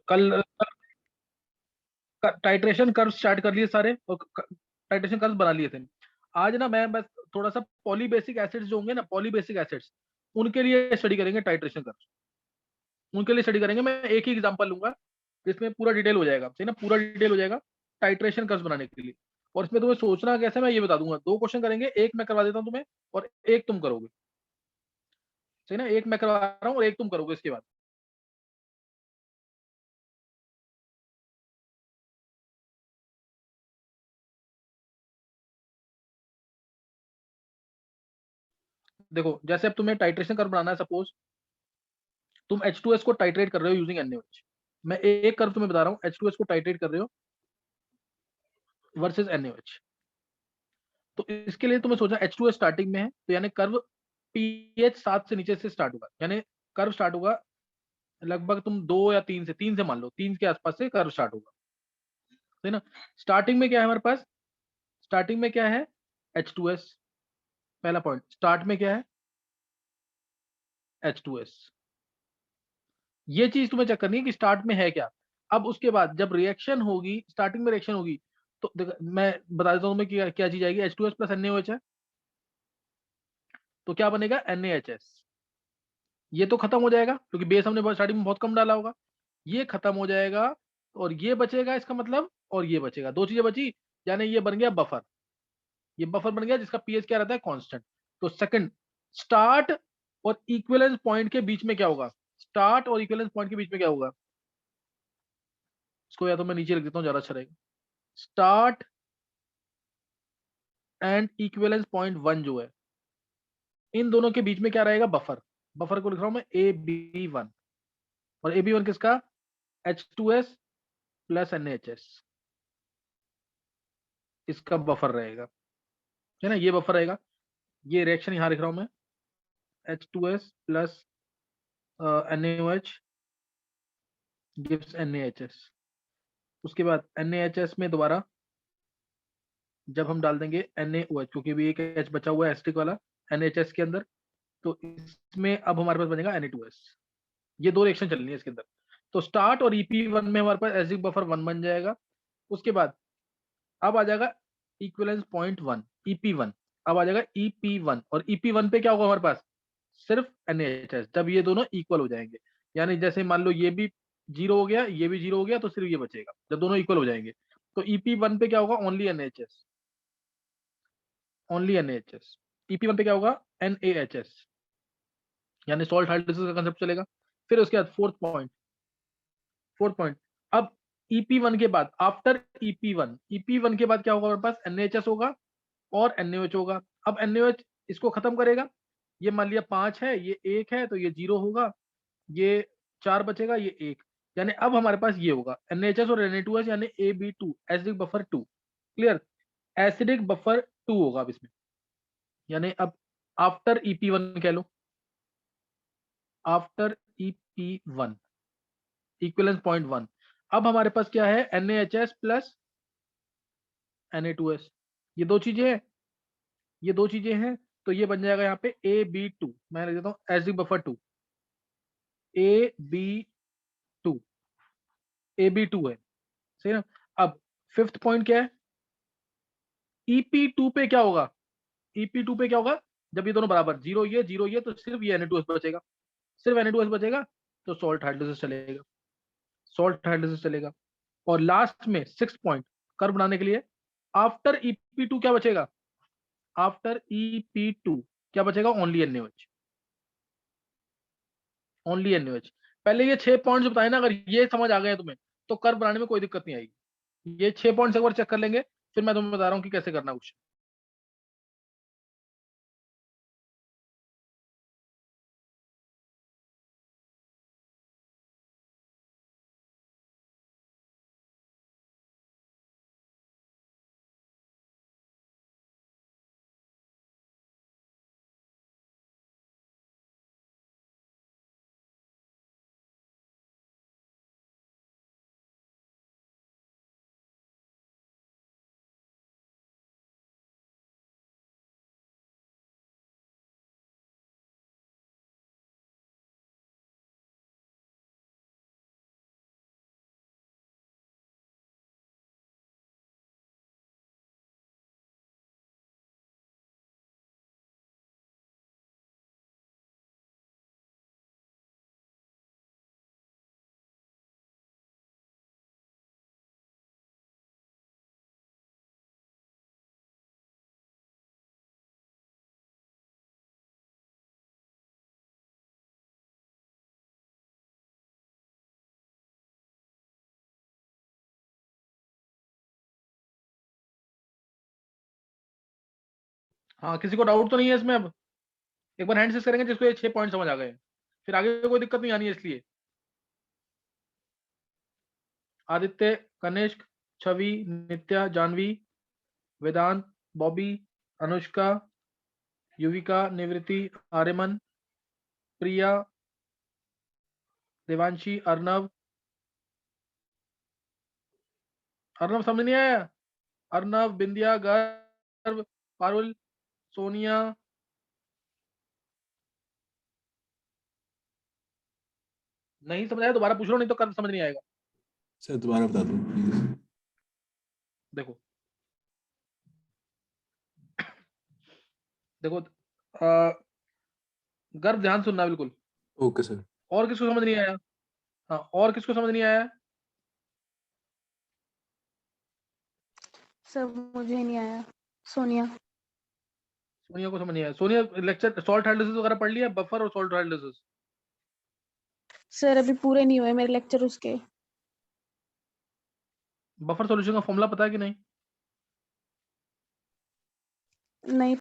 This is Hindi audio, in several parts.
कल टाइट्रेशन कर्व स्टार्ट कर लिए सारे, और टाइट्रेशन कर्व बना लिए थे। आज ना मैं बस थोड़ा सा पॉलीबेसिक एसिड्स जो होंगे ना, पॉलीबेसिक एसिड्स, उनके लिए स्टडी करेंगे टाइट्रेशन कर्व। उनके लिए स्टडी करेंगे। मैं एक ही एग्जांपल लूंगा जिसमें पूरा डिटेल हो जाएगा, सही ना, पूरा डिटेल हो जाएगा टाइट्रेशन कर्व बनाने के लिए। और इसमें तुम्हें सोचना कैसे मैं ये बता दूंगा। दो क्वेश्चन करेंगे, एक मैं करवा देता हूँ तुम्हें और एक तुम करोगे, सही ना, एक मैं करवा रहा हूँ और एक तुम करोगे इसके बाद। देखो जैसे अब तुम्हें टाइट्रेशन कर्व बनाना है, सपोज तुम H2S को टाइट्रेट कर रहे हो यूजिंग NaOH। मैं एक कर्व तुम्हें बता रहा हूँ, H2S को टाइट्रेट कर रहे हो वर्सेस NaOH। तो इसके लिए तुम्हें सोचना H2S स्टार्टिंग में है, तो यानी कर्व pH 7 से नीचे से स्टार्ट होगा, यानी कर्व स्टार्ट होगा लगभग तुम 2 या 3 से, 3 से मान लो, 3 के आसपास से कर्व स्टार्ट होगा, है ना। स्टार्टिंग में क्या है हमारे पास, स्टार्टिंग में क्या है, H2S। पहला पॉइंट, स्टार्ट में क्या है, H2S। ये चीज तुम्हें चेक करनी है कि स्टार्ट में है क्या। अब उसके बाद जब रिएक्शन होगी, स्टार्टिंग में रिएक्शन होगी, तो मैं बता देता हूँ तुम्हें क्या चीज आएगी। H2S प्लस NaOH है, तो क्या बनेगा, NaHS। ये तो खत्म हो जाएगा क्योंकि बेस हमने स्टार्टिंग में बहुत कम डाला होगा, ये खत्म हो जाएगा। और ये बचेगा इसका मतलब, और ये बचेगा, दो चीजें बची, यानी ये बन गया बफर। ये बफर बन गया जिसका पीएच क्या रहता है, कांस्टेंट। तो सेकंड, स्टार्ट और इक्विवेलेंस पॉइंट के बीच में क्या होगा, स्टार्ट और इक्विवेलेंस पॉइंट के बीच में क्या होगा, इसको या तो मैं नीचे लिख देता हूँ, ज्यादा अच्छा रहेगा। स्टार्ट एंड इक्विवेलेंस पॉइंट 1 जो है, इन दोनों के बीच में क्या रहेगा, बफर। बफर को लिख रहा हूं मैं AB1। और AB1 किसका, H2S प्लस NaHS, इसका बफर रहेगा, है ना, ये बफर रहेगा। ये रिएक्शन यहां लिख रहा हूं मैं, H2S plus NaOH gives NaHS। उसके बाद NaHS में दोबारा जब हम डाल देंगे NaOH, क्योंकि भी एक H बचा हुआ है एसिडिक वाला NaHS के अंदर, तो इसमें अब हमारे पास बनेगा Na2S। ये दो रिएक्शन चलनी है इसके अंदर। तो स्टार्ट और EP1 में हमारे पास एसिडिक बफर 1 बन जाएगा। उसके बाद अब आ जाएगा इक्विवेलेंस पॉइंट 1, EP1। अब आ जाएगा EP1, और EP1 पे क्या होगा हमारे पास, सिर्फ NaHS, जब ये दोनों इक्वल हो जाएंगे। यानी जैसे मान लो ये भी जीरो हो गया, ये भी जीरो हो गया, तो सिर्फ ये बचेगा जब दोनों इक्वल हो जाएंगे। तो EP1 पे क्या होगा, only NaHS, only NaHS। EP1 पे क्या होगा, NaHS, यानी सॉल्ट हाइड्रोलिसिस का कंसेप्ट चलेगा। फिर उसके बाद फोर्थ पॉइंट, फोर्थ पॉइंट, अब EP1 के बाद, आफ्टर EP1, EP1 के बाद क्या होगा हमारे पास, NaHS होगा और NaOH होगा। अब NaOH इसको खत्म करेगा, ये मान लिया 5 है, ये 1 है, तो ये 0 होगा, ये 4 बचेगा, ये 1। यानी अब हमारे पास ये होगा NaHS और Na2S, यानी AB2, acidic buffer 2। Clear, acidic buffer 2 होगा अब इसमें। यानी अब आफ्टर EP1 कह लो, आफ्टर EP1 इक्विवेलेंस पॉइंट 1, अब हमारे पास क्या है, NaHS प्लस Na2S। ये दो चीजें हैं, ये दो चीजें हैं। तो ये बन जाएगा यहाँ पे AB2, मैं लिख देता हूँ एसिडिक बफर 2, AB2, AB2 है, सही ना। अब फिफ्थ पॉइंट क्या है, EP2 पे क्या होगा, EP2 पे क्या होगा, जब ये दोनों बराबर, जीरो ये, तो सिर्फ ये Na2S बचेगा, सिर्फ Na2S बचेगा। तो सॉल्ट हाइड्रोलिसिस चलेगा, सॉल्ट हाइड्रोलिसिस चलेगा। और लास्ट में सिक्स पॉइंट, कर्व बनाने के लिए आफ्टर EP2 क्या बचेगा, आफ्टर EP2 क्या बचेगा, ओनली NaOH, ओनली NaOH। पहले ये 6 पॉइंट्स बताए ना, अगर ये समझ आ गए तुम्हें, तो कर्व बनाने में कोई दिक्कत नहीं आएगी। ये 6 पॉइंट्स एक बार चेक कर लेंगे, फिर मैं तुम्हें बता रहा हूँ कि कैसे करना कुछ। हाँ, किसी को डाउट तो नहीं है इसमें? अब एक बार हैंड रेज़ करेंगे जिसको ये 6 पॉइंट समझ आ गए, फिर आगे कोई दिक्कत नहीं आनी है इसलिए। आदित्य, कनिष्क, छवि, नित्या, जानवी, वेदांत, बॉबी, अनुष्का, युविका, निवृत्ति, आर्यमन, प्रिया, देवांशी, अर्नव। अर्नव समझ नहीं आया? अर्नव, बिंदिया, गर्व, पारुल, सोनिया। नहीं समझ आया दोबारा पूछ लो, नहीं तो कल समझ नहीं आएगा। सर दोबारा बता दो प्लीज। देखो देखो, गर्व ध्यान सुनना बिल्कुल। Okay sir. और किसको समझ नहीं आया? हाँ, और किसको समझ नहीं आया? सर मुझे नहीं आया। सोनिया। सोनिया को समझ नहीं आया। सोनिया लेक्चर सॉल्ट हाइड्रोलिसिस वगैरह पढ़ लिया, बफर और सॉल्ट हाइड्रोलिसिस? सर अभी पूरे नहीं हुए मेरे लेक्चर उसके। बफर सॉल्यूशन का फॉर्मूला पता है कि नहीं? नहीं।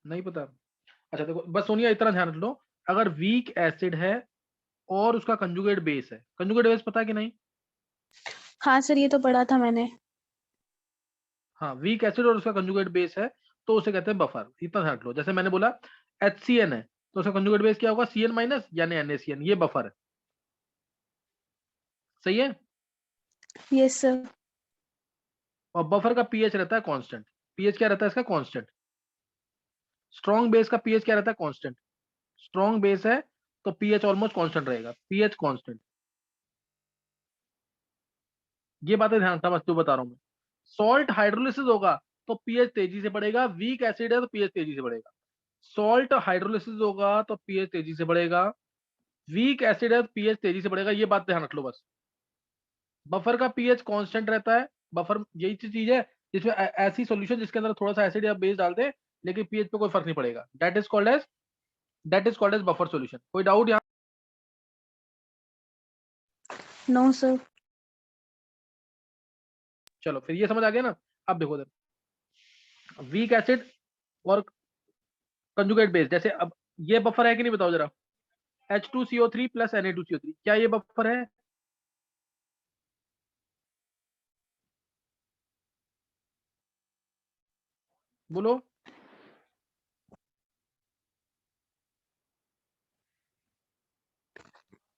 नहीं पता? अच्छा देखो, बस सोनिया इतना ध्यान रख लो, अगर वीक एसिड है और उसका कंजुगेट बेस है, कंजुगेट बेस पता है कि नहीं? हाँ सर ये तो पढ़ा था मैंने। हाँ, वीक एसिड और उसका कंजुगेट बेस है तो उसे कहते हैं बफर। इतना ध्यान रख लो। जैसे मैंने बोला HCN है तो उसका कंजुगेट बेस क्या होगा? CN माइनस यानी NaCN, ये बफर है। सही है? Yes sir. और बफर का पीएच रहता है कांस्टेंट। पीएच क्या रहता है इसका? कांस्टेंट। स्ट्रॉन्ग बेस का पीएच क्या रहता है? कांस्टेंट। स्ट्रॉन्ग बेस है तो पीएच ऑलमोस्ट कांस्टेंट रहेगा, पीएच कांस्टेंट। ये बातें ध्यान था, बस जो बता रहा हूं मैं। सॉल्ट हाइड्रोलिसिस होगा तो पीएच तेजी से बढ़ेगा, वीक एसिड है तो पीएच तेजी से बढ़ेगा। सॉल्ट हाइड्रोलिसिस होगा तो पीएच तेजी से बढ़ेगा, वीक एसिड है तो पीएच तेजी से बढ़ेगा। ये बात ध्यान रख लो बस। बफर का पीएच कांस्टेंट रहता है। बफर यही चीज है जिसमें ऐसी सॉल्यूशन जिसके अंदर थोड़ा सा एसिड या बेस डाल दे लेकिन पीएच पे कोई फर्क नहीं पड़ेगा, that is called as buffer solution. कोई डाउट यहाँ? No sir. चलो फिर ये समझ आ गया ना। अब देखो वीक एसिड और कंजुगेट बेस, जैसे अब ये बफर है कि नहीं बताओ जरा? H2CO3 प्लस Na2CO3, क्या ये बफर है? बोलो।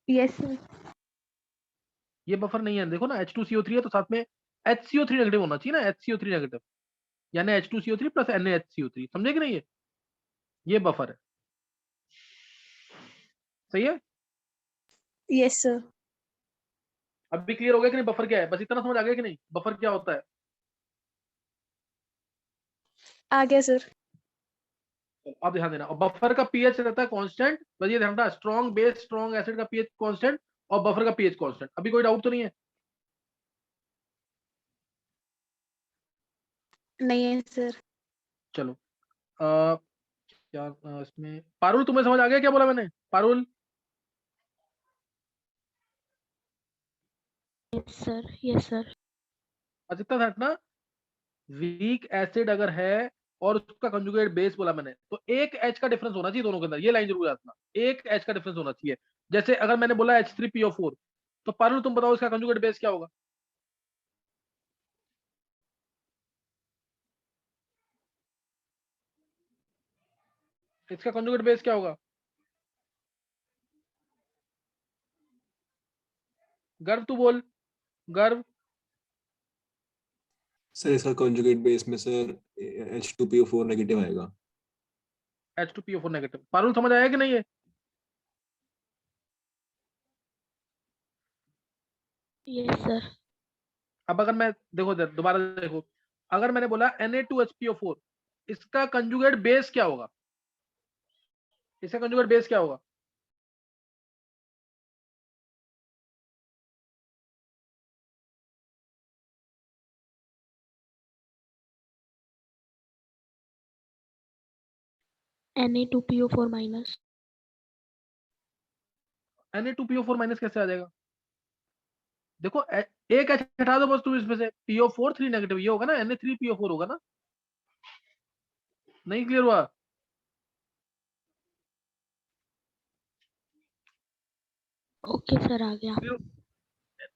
Yes sir. ये बफर नहीं है। देखो ना, H2CO3 है तो साथ में HCO3 नेगेटिव होना चाहिए ना, HCO3 नेगेटिव यानी H2CO3 प्लस NaHCO3, समझे कि नहीं? ये बफर है। सही है? Yes sir. अब भी क्लियर हो गया कि नहीं बफर क्या है? बस इतना समझ आ गया कि नहीं बफर क्या होता है? आ गया सर। अब ध्यान देना, और बफर का पीएच रहता है कांस्टेंट। बस ये ध्यान रखना, स्ट्रॉन्ग बेस स्ट्रॉन्ग एसिड का पीएच कांस्टेंट और बफर का पीएच कांस्टेंट। अभी कोई डाउट तो नहीं है? नहीं है सर। चलो क्या इसमें पारुल तुम्हें समझ आ गया क्या बोला मैंने? Parul? Yes sir, yes sir. अच्छा इतना ध्यान रखना, वीक एसिड अगर है और उसका कंजुगेट बेस बोला मैंने तो एक एच का डिफरेंस होना चाहिए दोनों के अंदर। ये लाइन जरूर याद रखना, एक एच का डिफरेंस होना चाहिए। जैसे अगर मैंने बोला H3PO4 तो पारुल तुम बताओ इसका कंजुगेट बेस क्या होगा? इसका कंजुगेट बेस क्या होगा? गर्व तू बोल, गर्व। सर इसका कॉन्जुगेट बेस में सर H2PO4 नेगेटिव आएगा। H2PO4 negative. पारुल समझ आया कि नहीं है? Yes sir. अब अगर मैं देखो दोबारा देखो, अगर मैंने बोला Na2HPO4, इसका कंजुगेट बेस क्या होगा? इसका कंजुगेट बेस क्या होगा? Na2PO4 minus. Na2PO4 माइनस कैसे आ जाएगा? देखो एक एच हटा दो बस तुम इसमें से, PO4 3 नेगेटिव, ये होगा ना Na3PO4 होगा ना। नहीं क्लियर हुआ? ओके सर, आ गया।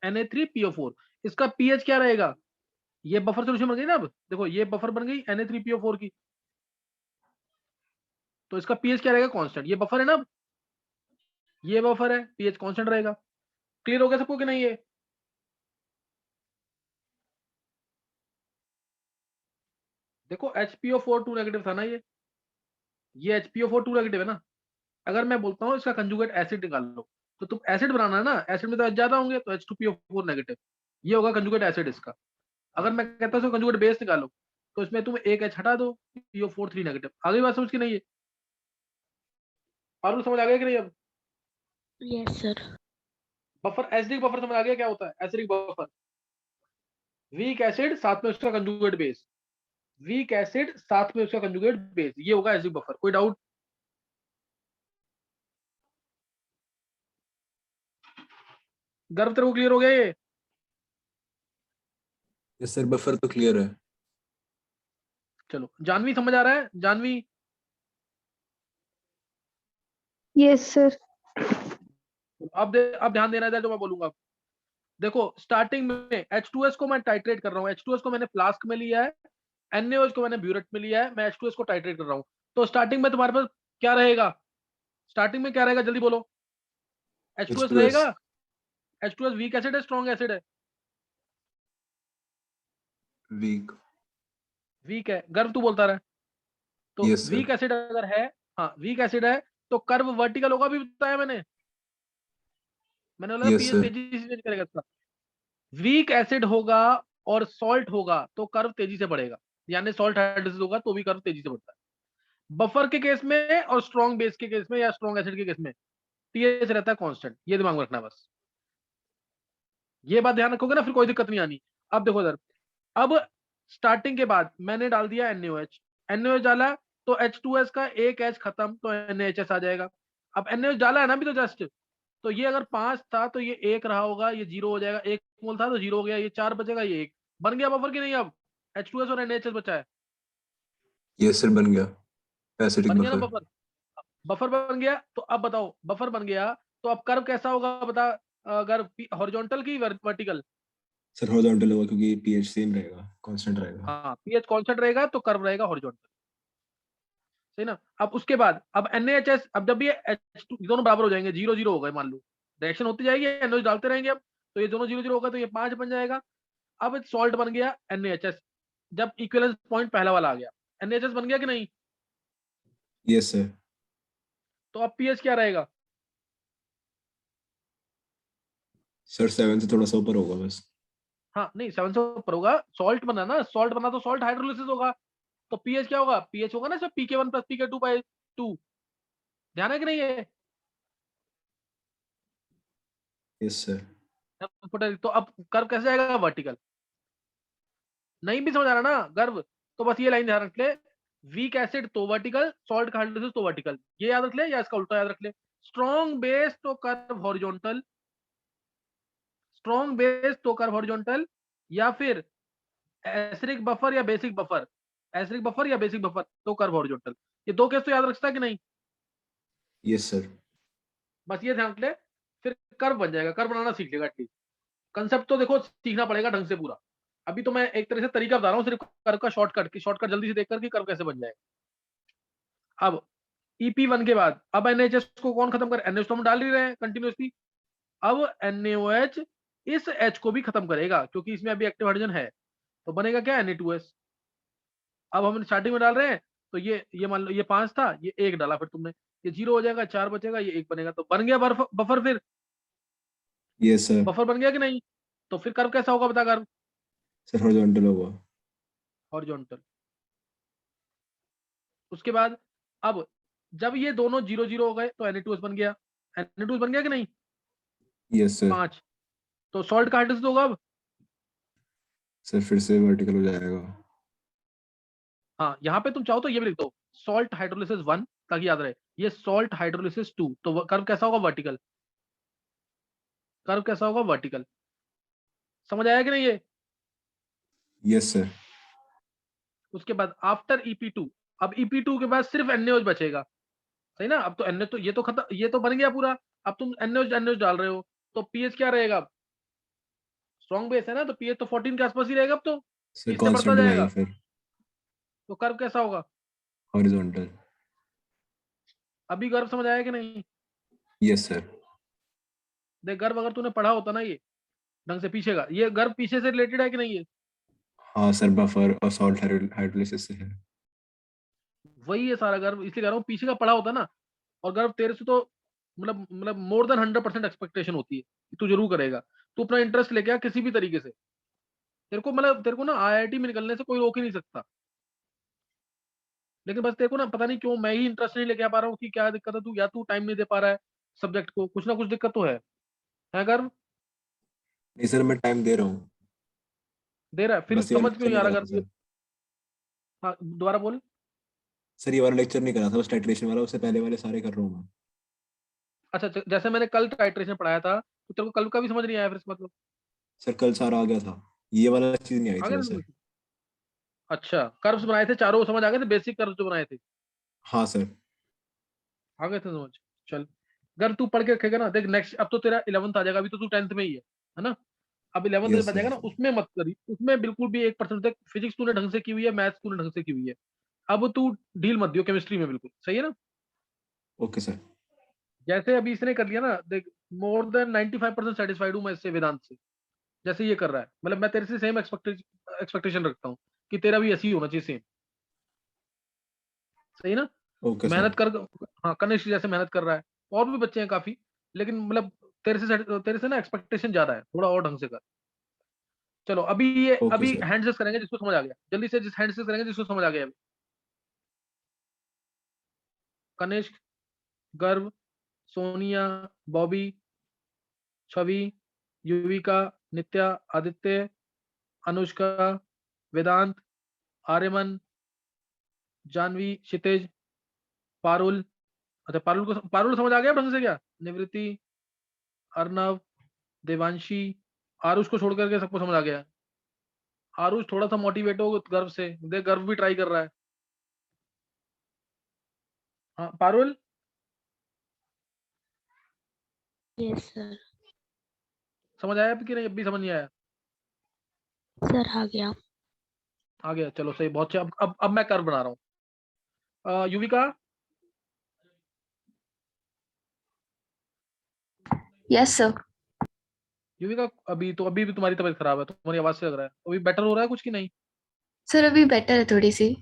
Na3PO4, इसका पीएच क्या रहेगा? ये बफर सोल्यूशन बन गई ना। अब देखो ये बफर बन गई Na3PO4 की, तो इसका पीएच क्या रहेगा? कांस्टेंट। ये बफर है ना, अब ये बफर है, पीएच कांस्टेंट रहेगा। क्लियर हो गया सबको कि नहीं? ये देखो HPO4 2 नेगेटिव था ना, ये HPO4 2 नेगेटिव है ना। अगर मैं बोलता हूँ इसका कंजुगेट एसिड निकाल लो, तो तुम एसिड बनाना है ना, एसिड में तो H ज्यादा होंगे, तो H2PO4 नेगेटिव, ये होगा कंजुगेट एसिड इसका। अगर मैं कहता हूँ कंजुगेट बेस निकालो, तो इसमें तुम एक H हटा दो, PO4 3 नेगेटिव। आगे बात समझ की नहीं है? और समझ आ गया कि नहीं? अब yes sir. Buffer, acidic buffer समझ आ गया क्या होता है? एसिडिक बफर, वीक एसिड साथ में उसका कंजुगेट बेस, वीक एसिड साथ में उसका कंजुगेट बेस, ये होगा एसिडिक बफर। कोई डाउट? गर्व तेरे को क्लियर हो गया ये? यस सर, बफर तो क्लियर है। चलो, जानवी समझ आ रहा है? Janvi, yes sir. अब ध्यान देना है जो मैं बोलूंगा। देखो स्टार्टिंग में H2S को मैं टाइट्रेट कर रहा हूँ, H2S को मैंने फ्लास्क में लिया है, NaOH को मैंने ब्यूरेट में लिया है, मैं H2S को टाइट्रेट कर रहा हूँ। तो स्टार्टिंग में तुम्हारे पास क्या रहेगा? स्टार्टिंग में क्या रहेगा, जल्दी बोलो। H2S H2S रहेगा। H2S वीक एसिड है, स्ट्रॉन्ग एसिड है? वीक। वीक है। गर्व तू बोलता रहा। तो यस वीक सर। एसिड अगर है, हाँ वीक एसिड है, तो कर्व वर्टिकल होगा, भी बताया मैंने बोला यस पीएच सर। तेजी से चेंज करेगा इसका। वीक एसिड होगा और सॉल्ट होगा तो कर्व तेजी से बढ़ेगा, यानी सॉल्ट हाइड्रोलिसिस होगा तो भी कर्व तेजी से बढ़ता है। बफर के केस में और स्ट्रॉन्ग बेस के केस में या स्ट्रॉन्ग एसिड के केस में पीएच रहता है कांस्टेंट, ये दिमाग में रखना बस। ये बात ध्यान रखोगे ना, फिर कोई दिक्कत नहीं आनी। अब देखो इधर, अब स्टार्टिंग के बाद मैंने डाल दिया NaOH, NaOH डाला तो H2S का एक H खत्म, तो NaHS आ जाएगा। अब NaOH डाला है ना अभी तो जस्ट, तो ये अगर 5 था तो ये 1 रहा होगा, ये 0 हो जाएगा। 1 मोल था तो 0 हो गया, ये 4 बचेगा, ये 1 बन गया बफर की नहीं? अब H2S और NaHS बचा है, यस सर, बन गया एसिडिक बन गया ना बफर। बफर। बफर बन गया, तो अब बताओ बफर बन गया तो अब कर्व कैसा होगा बता? अगर हॉरिजॉन्टल की वर्टिकल? सर हॉरिजॉन्टल होगा क्योंकि पीएच सेम रहेगा, कांस्टेंट रहेगा। हाँ, पीएच कांस्टेंट रहेगा तो कर्व रहेगा हॉरिजॉन्टल, सही ना। अब उसके बाद अब NaHS, अब जब ये H2 दोनों बराबर हो जाएंगे, 0 0 हो गए मान लो, रिएक्शन होती जाएगी, NaOH डालते रहेंगे अब, तो ये दोनों 0 0 होगा तो ये 5 बन जाएगा। अब सॉल्ट बन गया NaHS, जब इक्विवेलेंस पॉइंट पहला वाला आ गया, NaHS बन गया कि नहीं? Yes sir. तो अब पीएच क्या रहेगा? सर 7 से थोड़ा सा ऊपर होगा बस। हाँ नहीं, 7 से ऊपर होगा, सॉल्ट बना ना, सॉल्ट बना तो सॉल्ट हाइड्रोलिसिस होगा, तो पीएच क्या होगा? पीएच होगा ना सर PK1 + PK2/2। ध्यान है कि नहीं है? Yes sir. तो अब कर्व कैसे जाएगा? वर्टिकल। नहीं भी समझ आ रहा ना गर्व, तो बस ये लाइन ध्यान रख ले, वीक एसिड तो वर्टिकल, सॉल्ट का हाइड्रोलिसिस तो वर्टिकल, ये याद रख ले, या इसका उल्टा याद रख ले। स्ट्रॉन्ग बेस तो कर्व हॉरिजॉन्टल, स्ट्रॉन्ग बेस तो कर्व हॉरिजॉन्टल, या फिर एसिडिक बफर या बेसिक बफर, एसिडिक बफर या बेसिक बफर तो कर्व हॉरिजॉन्टल। ये दो केस तो याद रखता है कि नहीं? Yes sir. बस ये ध्यान रख ले, फिर कर्व बन जाएगा, कर्व बनाना सीख लेगा एटलीस्ट। कंसेप्ट तो देखो सीखना पड़ेगा ढंग से पूरा। अभी तो मैं एक तरह से तरीका बता रहा हूँ, सिर्फ कर्व का शॉर्टकट की, शॉर्टकट जल्दी से देख कर कि कर्व कैसे बन जाएगा। अब EP1 के बाद अब NaHS को कौन खत्म कर? NaOH तो हम डाल ही रहे हैं कंटिन्यूसली, अब NaOH इस H को भी खत्म करेगा क्योंकि इसमें अभी एक्टिव हाइड्रोजन है, तो बनेगा क्या? Na2S। अब हम स्टार्टिंग में डाल रहे हैं, तो ये मान लो ये 5 था, ये 1 डाला, फिर तुमने, ये 0 हो जाएगा, 4 बचेगा, ये 1 बनेगा, तो बन गया बफर। फिर यस सर। बफर बन गया कि नहीं? तो फिर कर्व कैसा होगा बता? कर्व सर हॉरिजॉन्टल होगा। हॉरिजॉन्टल। उसके बाद अब जब ये दोनों 0 0 हो गए तो Na2S बन गया, Na2S बन गया कि नहीं? Yes sir. 5, तो सॉल्ट का हाइड्रोलिसिस होगा अब। सर फिर से वर्टिकल हो जाएगा। हाँ, यहाँ पे तुम चाहो तो ये भी लिख दो, सॉल्ट हाइड्रोलिसिस 1, ताकि याद रहे। ये सॉल्ट हाइड्रोलिसिस 2, तो कर्व कैसा होगा? वर्टिकल। कर्व कैसा होगा? वर्टिकल। समझ आया कि नहीं ये? Yes sir. उसके बाद आफ्टर EP2 अब EP2 के बाद सिर्फ NaOH बचेगा, सही ना। अब तो NaOH तो ये तो खत्म, ये तो बन गया पूरा। अब तुम NaOH डाल रहे हो तो pH क्या रहेगा? स्ट्रॉन्ग बेस है ना, तो pH तो 14 के आसपास ही रहेगा अब तो, सर इससे बढ़ता कांस्टेंट बनाइए जाएगा। फिर तो कर्व कैसा होगा? हॉरिजॉन्टल। अभी कर्व समझ आया कि नहीं? Yes sir. देख गर्व अगर तूने पढ़ा होता ना ये ढंग से पीछे का, ये गर्व पीछे से रिलेटेड है कि नहीं है? हाँ सर, बफर और सॉल्ट हाइड्रोलिसिस से है। वही है सारा गर्व, इसलिए कह रहा हूँ पीछे का पढ़ा होता ना। और गर्व तेरे से तो मतलब मोर देन 100% एक्सपेक्टेशन होती है कि तू जरूर करेगा। तू अपना इंटरेस्ट लेके आ किसी भी तरीके से, तेरे को ना IIT में निकलने से कोई रोक ही नहीं सकता। लेकिन बस तेरे को ना पता नहीं क्यों मैं ही इंटरेस्ट नहीं लेके आ पा रहा हूँ, कि क्या दिक्कत है, तू या तू टाइम नहीं दे पा रहा है सब्जेक्ट को, कुछ ना कुछ दिक्कत तो है गर्व? नहीं सर, मैं टाइम दे रहा हूँ, दे रहा है, फिर बस ये समझ लेक्चर क्यों नहीं नहीं आ रहा करा था गर्व? सर। हाँ दोबारा बोल। सर ये वाला लेक्चर नहीं करा था, बस टाइट्रेशन वाला, उससे पहले वाले सारे कर रहा हूँ मैं। अच्छा जैसे मैंने कल टाइट्रेशन पढ़ाया था, तो तेरे को कल का भी समझ नहीं आया फिर इसका मतलब? सर कल सारा आ गया था, ये वाला चीज नहीं आई आ थी गया वैसे। समझ? अच्छा कर्व्स बनाए थे चारों समझ आ गए थे, बेसिक कर्व्स जो बनाए थे हाँ सर। आ गए थे समझ। चल अगर तू पढ़ के रखेगा ना, देख नेक्स्ट अब तो तेरा 11th आ जाएगा, अभी तो तू 10th में ही है ना। अब 11th में यस बचेगा सर। ना, उसमें मत करी, उसमें बिल्कुल भी 1% तक फिजिक्स तूने ढंग से की हुई है, मैथ्स तूने ढंग से की हुई है। अब तू डील मत दियो केमिस्ट्री में, बिल्कुल सही है ना। Okay sir. जैसे अभी इसने कर लिया ना, देख मोर देन 95% सेटिस्फाइड हूँ मैं इससे, वेदांत से। जैसे ये कर रहा है, मतलब मैं तेरे से सेम एक्सपेक्टेशन रखता हूँ कि तेरा भी ऐसी ही होना चाहिए सेम, सही ना। Okay sir. मेहनत कर, हाँ कनिष्क जैसे मेहनत कर रहा है, और भी बच्चे हैं काफी, लेकिन मतलब तेरे से ना एक्सपेक्टेशन ज्यादा है, थोड़ा और ढंग से कर। चलो अभी ये ओके अभी सर। हैंडसेस करेंगे जिसको समझ आ गया, जल्दी से जिस हैंडसेस करेंगे जिसको समझ आ गया अभी। कनिष्क, गर्व, सोनिया, बॉबी, छवि, युविका, नित्या, आदित्य, अनुष्का, वेदांत, आर्यमन, जानवी, क्षितिज, पारुल। अच्छा पारुल समझ आ गया ढंग से क्या? निवृत्ति, अर्नव, देवांशी, आरुष को छोड़ करके सबको समझ आ गया। आरुष थोड़ा सा मोटिवेट हो गर्व से, देख गर्व भी ट्राई कर रहा है। हाँ पारुल यस सर। समझ आया कि नहीं? अब भी समझ नहीं आया? सर आ गया। आ गया, चलो सही, बहुत अच्छा। अब मैं कर्व बना रहा हूँ। Yuvika, yes sir. युविका अभी भी तुम्हारी तबीयत खराब है, तुम्हारी आवाज से लग रहा है। अभी बेटर हो रहा है कुछ कि नहीं? सर अभी बेटर है थोड़ी सी।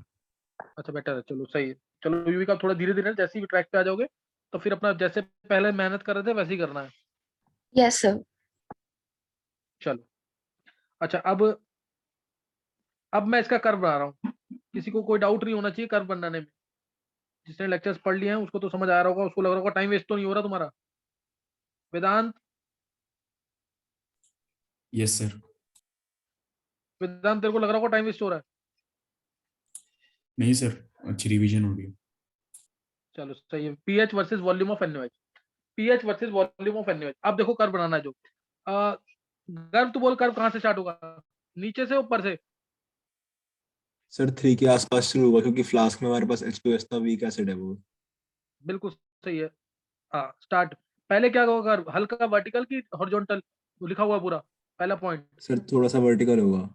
अच्छा बेटर है, चलो सही है। चलो युविका थोड़ा धीरे धीरे, जैसे ही ट्रैक पे आ जाओगे तो फिर अपना जैसे पहले मेहनत कर रहे थे वैसे ही करना है। Yes sir. चलो अच्छा, अब मैं इसका कर्व बना रहा हूँ। किसी को कोई डाउट नहीं होना चाहिए कर्व बनाने में। जिसने लेक्चर्स पढ़ लिए हैं उसको तो समझ आ रहा होगा, उसको लग रहा होगा टाइम वेस्ट तो नहीं हो रहा तुम्हारा। वेदांत, यस सर। वेदांत तेरे को लग रहा होगा टाइम वेस्ट हो रहा है? नहीं सर, अच्छी रिवीजन हो रही है। चलो सही है। PH versus volume of NaOH, pH versus volume of NaOH। अब देखो कर्व बनाना है जो कर्व, तो बोल कर्व कहाँ से स्टार्ट होगा, नीचे से ऊपर से? सर 3 के आसपास शुरू हुआ, क्योंकि फ्लास्क में हमारे पास H2S था, वीक एसिड है वो। बिल्कुल सही है। हाँ स्टार्ट, पहले क्या होगा कर्व, हल्का वर्टिकल की हॉरिजॉन्टल? लिखा हुआ है पूरा पहला पॉइंट। सर थोड़ा सा वर्टिकल होगा।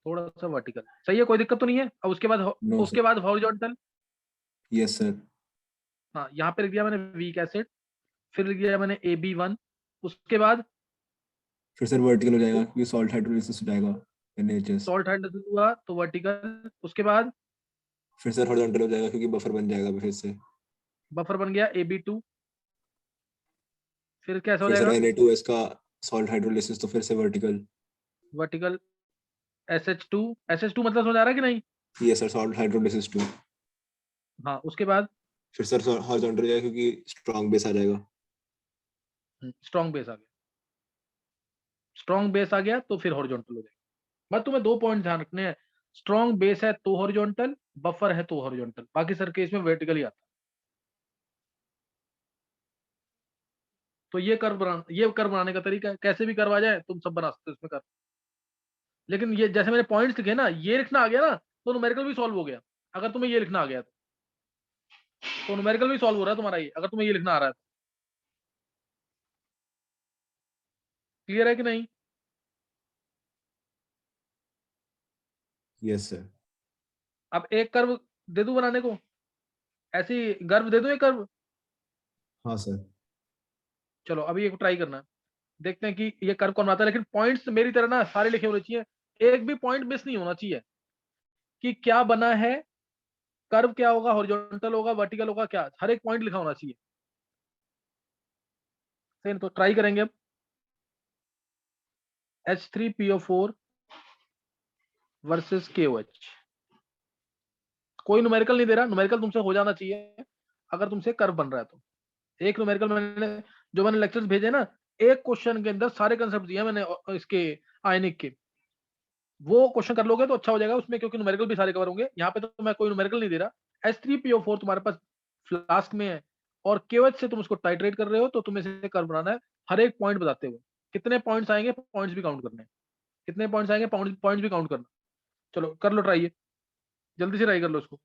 थोड़ा सा वर्टिकल, सही है, कोई दिक्कत तो नहीं है। अब नो उसके सर। बाद हॉरिजॉन्टल। Yes sir. हाँ यहाँ पे लिख दिया मैंने वीक एसिड, फिर लिख दिया मैंने AB1। उसके बाद फिर सर वर्टिकल हो जाएगा, क्योंकि सॉल्ट हाइड्रोलिसिस हो जाएगा, NaHS। सॉल्ट हाइड्रोजन हुआ तो वर्टिकल। उसके बाद फिर सर हॉरिजॉन्टल हो जाएगा, क्योंकि बफर बन जाएगा फिर से। बफर बन गया AB2। फिर कैसा हो फिर सर जाएगा? Na2S का सॉल्ट हाइड्रोलिसिस, तो फिर से वर्टिकल। वर्टिकल। SH2 मतलब समझ आ रहा है कि नहीं? ये सर सॉल्ट हाइड्रोलिसिस 2। हाँ उसके बाद फिर सर हॉरिजॉन्टल हो जाएगा, क्योंकि स्ट्रॉन्ग बेस आ जाएगा। स्ट्रॉन्ग बेस आ गया। स्ट्रॉन्ग बेस आ गया तो फिर हॉरिजॉन्टल हो जाएगा। बस तुम्हें 2 पॉइंट ध्यान रखने हैं, स्ट्रॉन्ग बेस है तो हॉरिजॉन्टल, बफर है तो हॉरिजॉन्टल, बाकी सर केस में वर्टिकल ही आता है। तो ये कर्व बनाने का तरीका है, कैसे भी करवा जाए तुम सब बना सकते हो इसमें कर। लेकिन ये जैसे मैंने पॉइंट्स लिखे ना, ये लिखना आ गया ना तो न्यूमेरिकल भी सॉल्व हो गया। अगर तुम्हें ये लिखना आ गया तो न्यूमेरिकल भी सॉल्व हो रहा है तुम्हारा ये, अगर तुम्हें ये लिखना आ रहा है। क्लियर है कि नहीं? Yes sir. अब एक कर्व दे दूं बनाने को, ऐसी गर्व दे दूं एक कर्व। हाँ सर। चलो अभी एक ट्राई करना है, देखते हैं कि ये कर्व कौन बनाता है। लेकिन पॉइंट्स मेरी तरह ना सारे लिखे होने चाहिए, एक भी पॉइंट मिस नहीं होना चाहिए कि क्या बना है, कर्व क्या होगा, हॉरिजॉन्टल होगा, वर्टिकल होगा, क्या, हर एक पॉइंट लिखा होना चाहिए। सही, तो ट्राई करेंगे अब। H3PO4 versus KOH। कोई न्यूमेरिकल नहीं दे रहा, न्यूमेरिकल तुमसे हो जाना चाहिए अगर तुमसे कर्व बन रहा है तो। एक न्यूमेरिकल मैंने, जो मैंने लेक्चर्स भेजे ना, एक क्वेश्चन के अंदर सारे कंसेप्ट दिए मैंने इसके आयनिक के, वो क्वेश्चन कर लोगे तो अच्छा हो जाएगा उसमें, क्योंकि न्यूमेरिकल भी सारे कवर होंगे। यहाँ पे तो मैं कोई न्यूमेरिकल नहीं दे रहा। H3PO4 तुम्हारे पास फ्लास्क में है और KOH से तुम उसको टाइट्रेट कर रहे हो, तो तुम्हें से कर्व बनाना है हर एक पॉइंट बताते हुए। कितने पॉइंट्स आएंगे, पॉइंट्स भी काउंट करने हैं, कितने पॉइंट्स आएंगे, पॉइंट्स भी काउंट करना। चलो कर लो ट्राई, जल्दी से ट्राई कर लो इसको।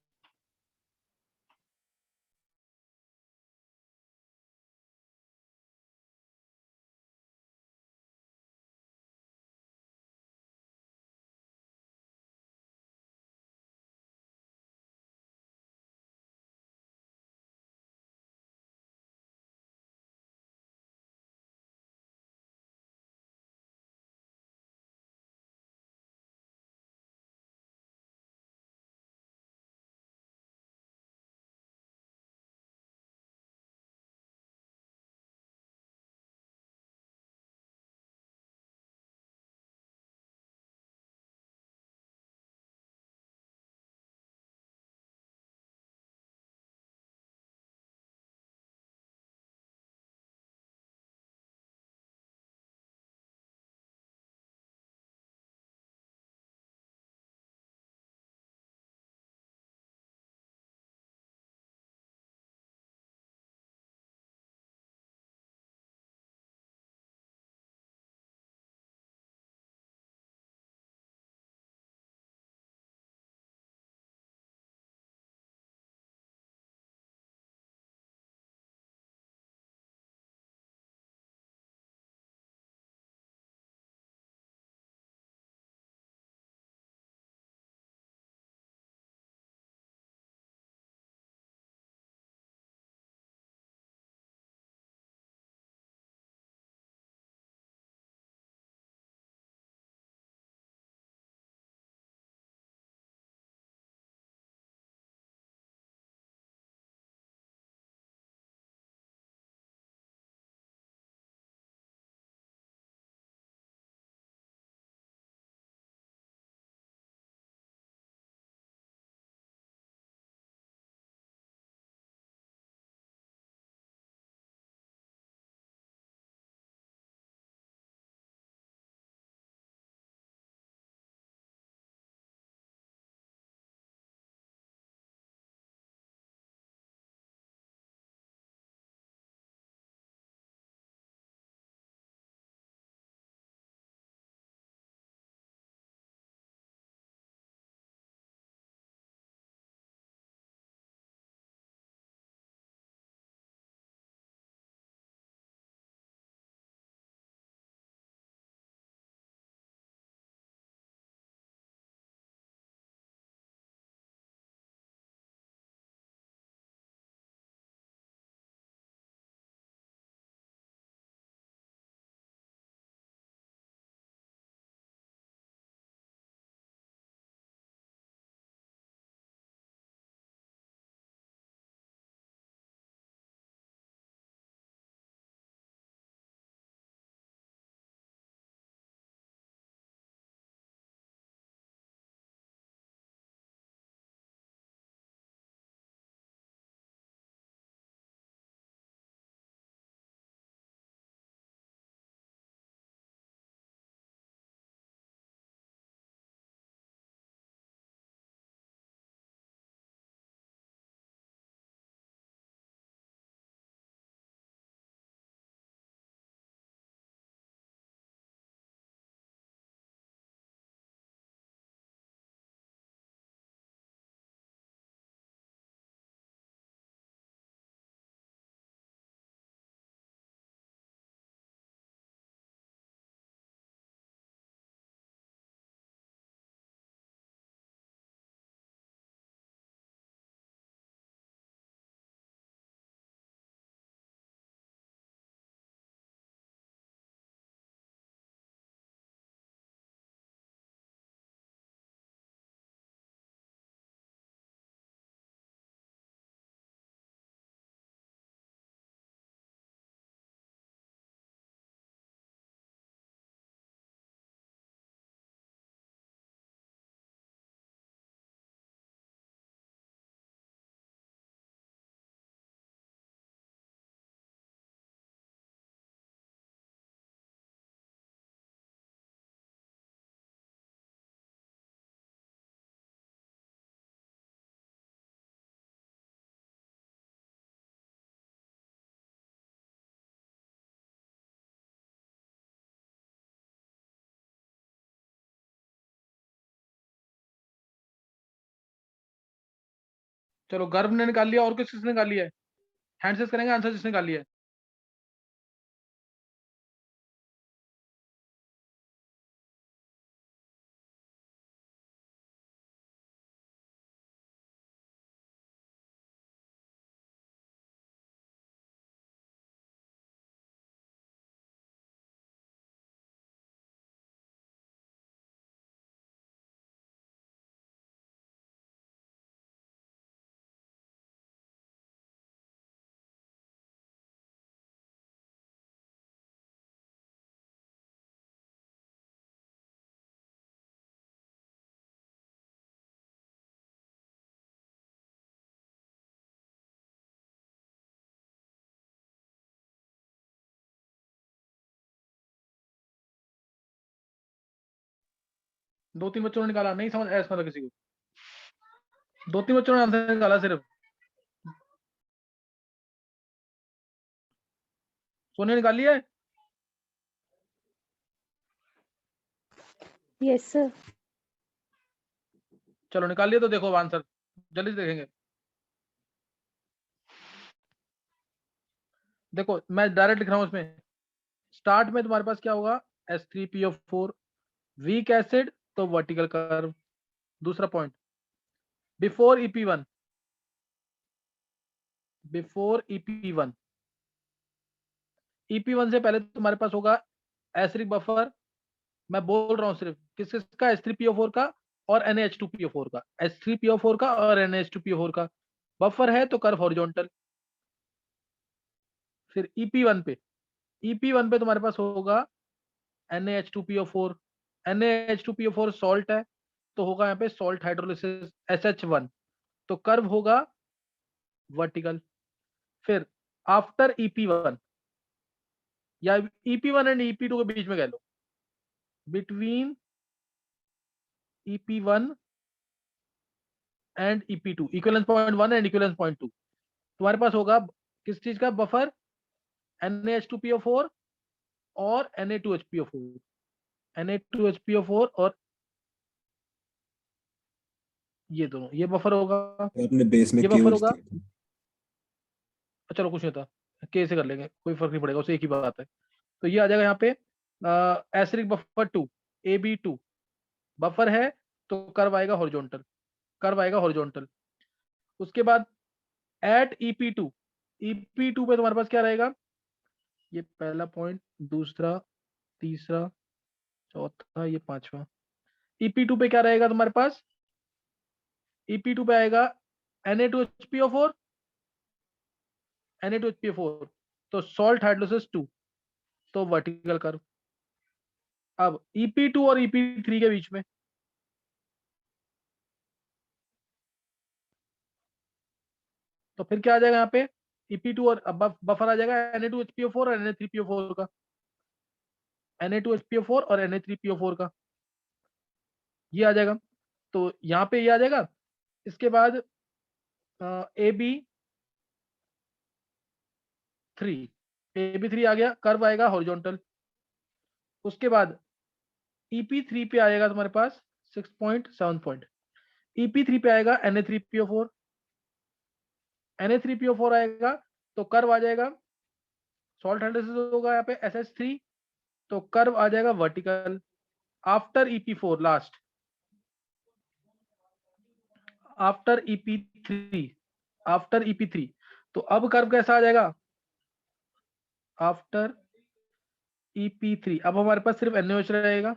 चलो गर्भ ने निकाल लिया, और किसने निकाल लिया है? हैंड से करेंगे आंसर जिसने निकाल लिया है। दो तीन बच्चों ने निकाला, नहीं समझ ऐसा मतलब किसी को? दो तीन बच्चों ने आंसर निकाला सिर्फ। सोने निकाल लिया है? Yes sir. चलो निकाल लिया तो देखो अब आंसर, जल्दी से देखेंगे। देखो मैं डायरेक्ट लिख रहा हूं इसमें। स्टार्ट में तुम्हारे पास क्या होगा? H3PO4 वीक एसिड, तो वर्टिकल कर्व। दूसरा point, before EP1, before EP1, EP1 से पहले तुम्हारे पास होगा एसिडिक बफर। मैं बोल रहा हूं सिर्फ किस किसका? H3PO4 का और NaH2PO4 का। H3PO4 का और NaH2PO4 का बफर है तो कर्व हॉरिजॉन्टल। फिर EP1 पे, EP1 पे तुम्हारे पास होगा NaH2PO4। NaH2PO4 सॉल्ट है तो होगा यहाँ पे सॉल्ट हाइड्रोलिसिस SH1, तो कर्व होगा वर्टिकल। फिर आफ्टर EP1 या EP1 एंड EP2 के बीच में कह लो, between EP1 and EP2, equivalence point 1 and equivalence point 2, तुम्हारे पास होगा किस चीज का बफर? NaH2PO4 और Na2HPO4, Na2HPO4 और ये दोनों, ये बफर होगा, आपने बेस में ये के बफर यूज होगा। किया था। चलो कुछ नहीं होता, के से कर लेंगे, कोई फर्क नहीं पड़ेगा, उससे एक ही बात है। तो ये आ जाएगा यहाँ पे एसिडिक बफर 2, AB2 बफर है तो कर्व आएगा हॉरिजॉन्टल, कर्व आएगा हॉरिजॉन्टल। उसके बाद एट EP2, EP2 पे तुम्हारे पास क्या रहेगा? ये पहला पॉइंट, दूसरा, तीसरा, चौथा, ये पांचवा। EP2 पे क्या रहेगा तुम्हारे पास? EP2 पे आएगा Na2HPO4, Na2HPO4, तो सॉल्ट हाइड्रोलिसिस 2, तो वर्टिकल कर्व। अब EP2 और EP3 के बीच में तो फिर क्या आ जाएगा यहाँ पे? EP2 और अब बफर आ जाएगा Na2HPO4 और Na3PO4 का, Na2HPO4 और Na3PO4 का, ये आ जाएगा। तो यहाँ पे ये आ जाएगा। इसके बाद AB3 आ गया, कर्व आएगा हॉरिजॉन्टल। उसके बाद EP3 पे आएगा तुम्हारे पास 6 पॉइंट 7 पॉइंट, EP3 पे आएगा Na3PO4, Na3PO4 आएगा तो कर्व आ जाएगा, सॉल्ट हाइड्रोलिसिस होगा यहाँ पे SH3, तो कर्व आ जाएगा vertical. After EP4 last, after EP3, after EP3, तो अब कर्व कैसा आ जाएगा? आफ्टर EP3 अब हमारे पास सिर्फ NaOH रहेगा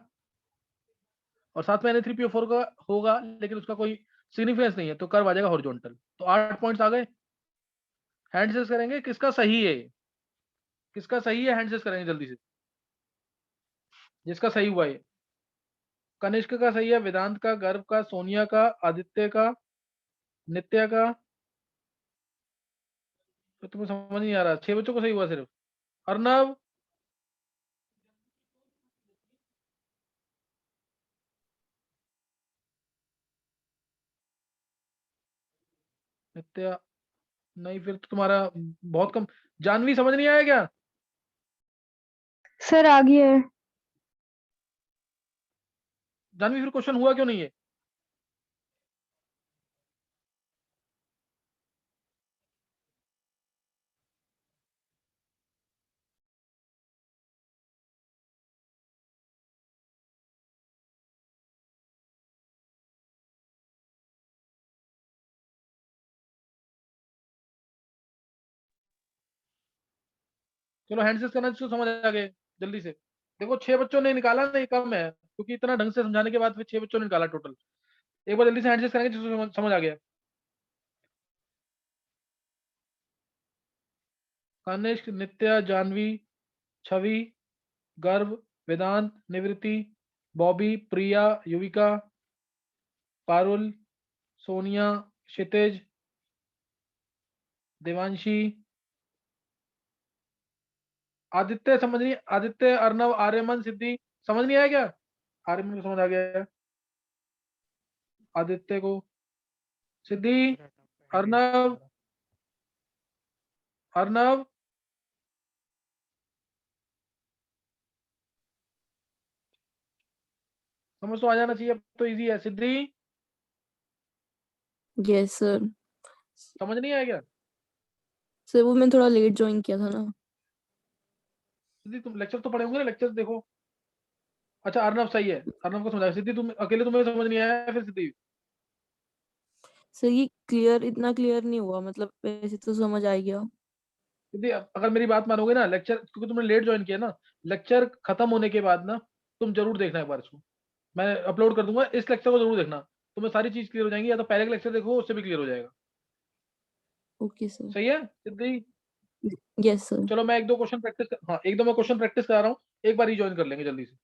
और साथ में Na3PO4 का होगा, लेकिन उसका कोई सिग्निफिकेंस नहीं है, तो कर्व आ जाएगा हॉरिजॉन्टल। तो 8 पॉइंट्स आ गए। हैंडसेस करेंगे, किसका सही है, किसका सही है, हैंडसेस करेंगे जल्दी से, जिसका सही हुआ है। कनिष्क का सही है, वेदांत का, गर्भ का, सोनिया का, आदित्य का, नित्या का। तो तुम्हें समझ नहीं आ रहा, 6 बच्चों को सही हुआ सिर्फ। अर्नव, नित्या नहीं, फिर तो तुम्हारा बहुत कम। जानवी समझ नहीं आया क्या? सर आ गया है। जानवी फिर क्वेश्चन हुआ क्यों नहीं है? चलो हैंड से करना जिसको समझ आ गए जल्दी से। देखो 6 बच्चों ने निकाला नहीं, कम है क्योंकि इतना ढंग से समझाने के बाद फिर 6 बच्चों ने निकाला टोटल। एक बार जल्दी से हैंड से करेंगे जिसको समझ आ गया। कनिष्क, नित्या, जानवी, छवि, गर्भ, वेदांत, निवृत्ति, बॉबी, प्रिया, युविका, पारुल, सोनिया, क्षितिज, देवांशी, आदित्य। समझ नहीं, आदित्य, अर्णव, आर्यमन, सिद्धि। समझ नहीं आया क्या? आर्यमन को समझ आ गया है, आदित्य को, सिद्धि, अर्णव, अर्णव, समझ तो आ जाना चाहिए, अब तो इजी है। सिद्धि यस सर। समझ नहीं आया क्या? सर वो मैं थोड़ा लेट ज्वाइन किया था ना। सिद्धि तुम लेक्चर तो पढ़े होंगे ना, लेक्चर देखो। अच्छा अर्णव सही है, अर्णव को समझा। सिद्धि तुम अकेले, तुम्हें समझ नहीं आया फिर सिद्धि? सर ये क्लियर, इतना क्लियर नहीं हुआ, मतलब वैसे तो समझ आ गया। सिद्धि अगर मेरी बात मानोगे ना, लेक्चर क्योंकि तुमने लेट ज्वाइन किया ना, लेक्चर खत्म होने के बाद ना तुम जरूर देखना एक बार इसको, मैं अपलोड कर दूंगा, इस लेक्चर को जरूर देखना, तुम्हें सारी चीज क्लियर हो जाएंगी। या तो पहले का लेक्चर देखो, उससे भी क्लियर हो जाएगा। Okay sir. सही है सिद्धि? Yes sir. चलो मैं एक दो क्वेश्चन प्रैक्टिस हाँ, एक दो मैं क्वेश्चन प्रैक्टिस करा रहा हूँ, एक बार ही ज्वाइन कर लेंगे जल्दी से।